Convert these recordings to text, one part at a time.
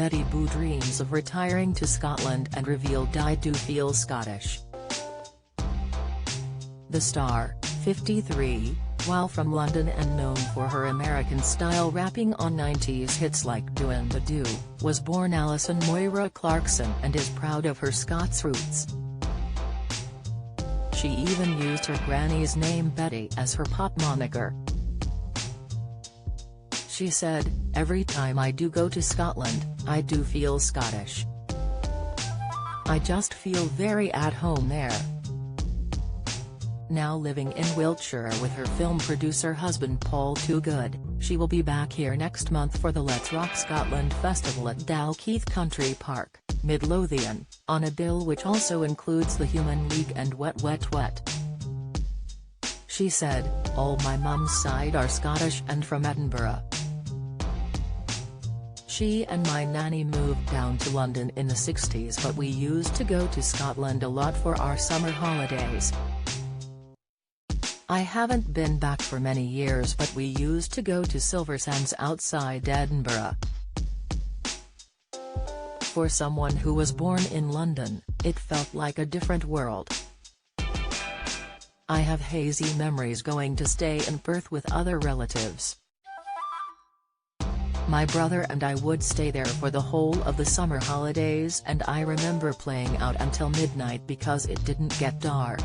Betty Boo dreams of retiring to Scotland and revealed I do feel Scottish. The star, 53, while from London and known for her American-style rapping on 90s hits like Doin' the Do, was born Alison Moira Clarkson and is proud of her Scots roots. She even used her granny's name Betty as her pop moniker. She said, "Every time I do go to Scotland, I do feel Scottish. I just feel very at home there." Now living in Wiltshire with her film producer husband Paul Toogood, she will be back here next month for the Let's Rock Scotland Festival at Dalkeith Country Park, Midlothian, on a bill which also includes the Human League and Wet Wet Wet. She said, "All my mum's side are Scottish and from Edinburgh. She and my nanny moved down to London in the 60s, but we used to go to Scotland a lot for our summer holidays. I haven't been back for many years, but we used to go to Silver Sands outside Edinburgh." For someone who was born in London, it felt like a different world. "I have hazy memories going to stay in Perth with other relatives. My brother and I would stay there for the whole of the summer holidays, and I remember playing out until midnight because it didn't get dark.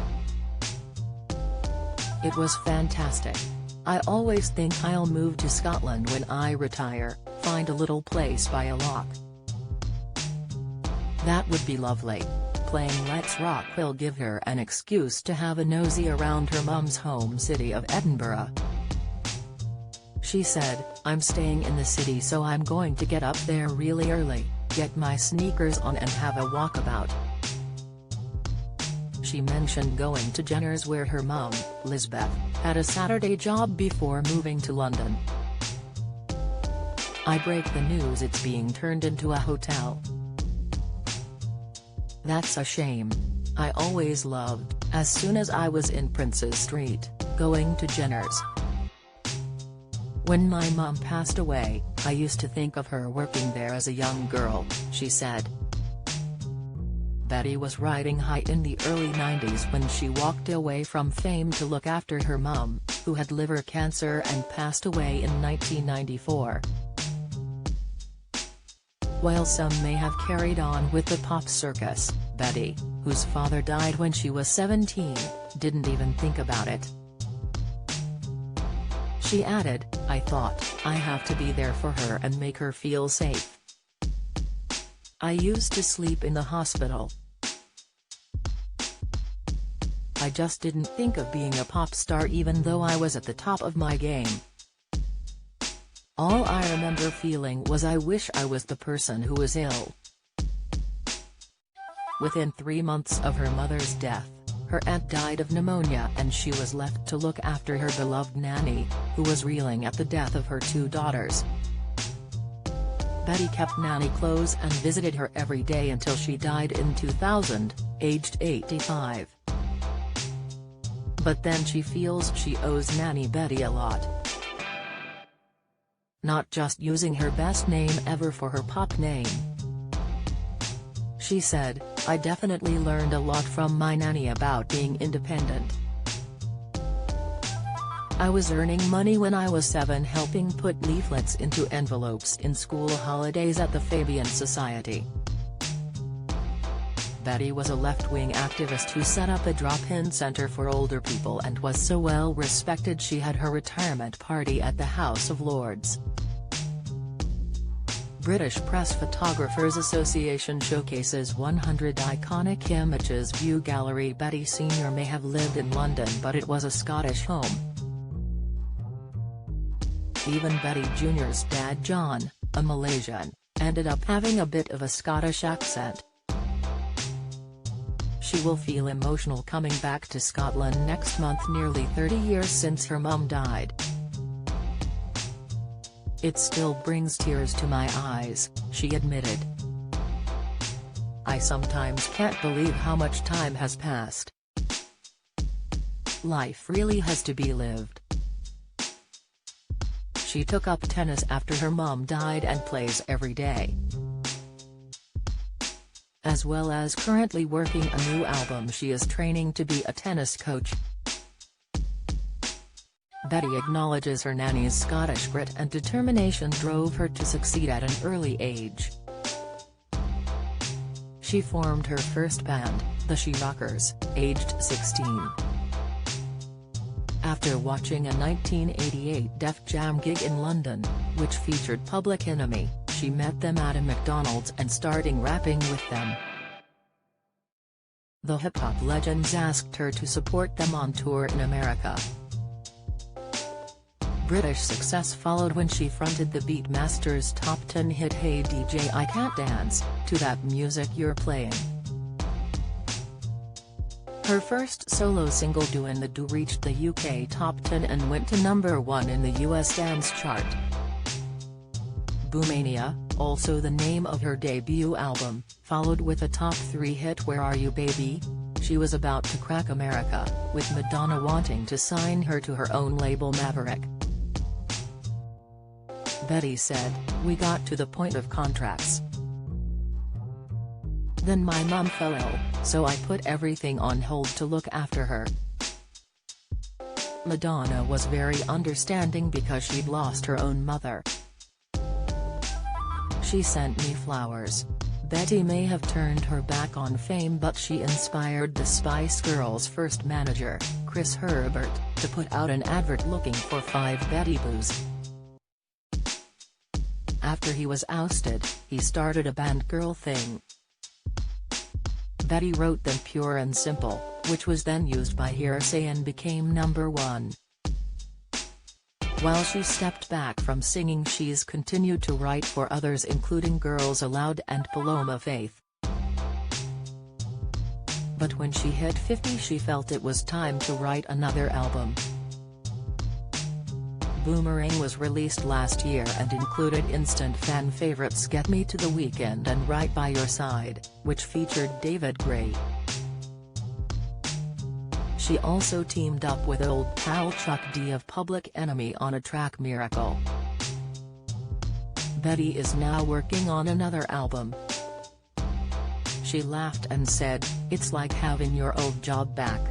It was fantastic. I always think I'll move to Scotland when I retire, find a little place by a loch. That would be lovely." Playing Let's Rock will give her an excuse to have a nosy around her mum's home city of Edinburgh. She said, "I'm staying in the city, so I'm going to get up there really early, get my sneakers on and have a walkabout." She mentioned going to Jenner's where her mum, Lisbeth, had a Saturday job before moving to London. "I break the news it's being turned into a hotel. That's a shame. I always loved, as soon as I was in Princes Street, going to Jenner's. When my mum passed away, I used to think of her working there as a young girl," she said. Betty was riding high in the early 90s when she walked away from fame to look after her mum, who had liver cancer and passed away in 1994. While some may have carried on with the pop circus, Betty, whose father died when she was 17, didn't even think about it. She added, "I thought, I have to be there for her and make her feel safe. I used to sleep in the hospital. I just didn't think of being a pop star even though I was at the top of my game. All I remember feeling was I wish I was the person who was ill." Within 3 months of her mother's death, her aunt died of pneumonia and she was left to look after her beloved nanny, who was reeling at the death of her 2 daughters. Betty kept nanny close and visited her every day until she died in 2000, aged 85. But then she feels she owes nanny Betty a lot. Not just using her best name ever for her pop name. She said, "I definitely learned a lot from my nanny about being independent. I was earning money when I was 7 helping put leaflets into envelopes in school holidays at the Fabian Society." Betty was a left-wing activist who set up a drop-in centre for older people and was so well respected she had her retirement party at the House of Lords. British Press Photographers Association showcases 100 iconic images view gallery. Betty Sr. may have lived in London, but it was a Scottish home. Even Betty Jr.'s dad John, a Malaysian, ended up having a bit of a Scottish accent. She will feel emotional coming back to Scotland next month, nearly 30 years since her mum died. "It still brings tears to my eyes," she admitted. "I sometimes can't believe how much time has passed. Life really has to be lived." She took up tennis after her mum died and plays every day. as well as currently working a new album. She is training to be a tennis coach. Betty acknowledges her nanny's Scottish grit and determination drove her to succeed at an early age. She formed her first band, the She Rockers, aged 16. After watching a 1988 Def Jam gig in London, which featured Public Enemy, she met them at a McDonald's and starting rapping with them. The hip-hop legends asked her to support them on tour in America. British success followed when she fronted the Beatmasters' top 10 hit Hey DJ I Can't Dance, to that music you're playing. Her first solo single Do in the Do reached the UK top 10 and went to number 1 in the US dance chart. Boomania, also the name of her debut album, followed with a top 3 hit Where Are You Baby? She was about to crack America, with Madonna wanting to sign her to her own label Maverick. Betty said, "We got to the point of contracts. Then my mum fell ill, so I put everything on hold to look after her." Madonna was very understanding because she'd lost her own mother. "She sent me flowers." Betty may have turned her back on fame, but she inspired the Spice Girls' first manager, Chris Herbert, to put out an advert looking for 5 Betty Boos. After he was ousted, he started a band Girl Thing. Betty wrote them Pure and Simple, which was then used by Hearsay and became number 1. While she stepped back from singing, she's continued to write for others including Girls Aloud and Paloma Faith. But when she hit 50 she felt it was time to write another album. Boomerang was released last year and included instant fan favorites Get Me to the Weekend and Right by Your Side, which featured David Gray. She also teamed up with old pal Chuck D of Public Enemy on a track Miracle. Betty is now working on another album. She laughed and said, "It's like having your old job back."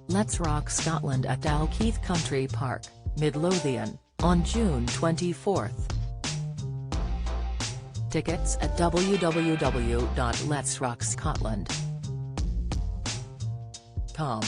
Let's Rock Scotland at Dalkeith Country Park, Midlothian, on June 24. Tickets at www.letsrockscotland.com.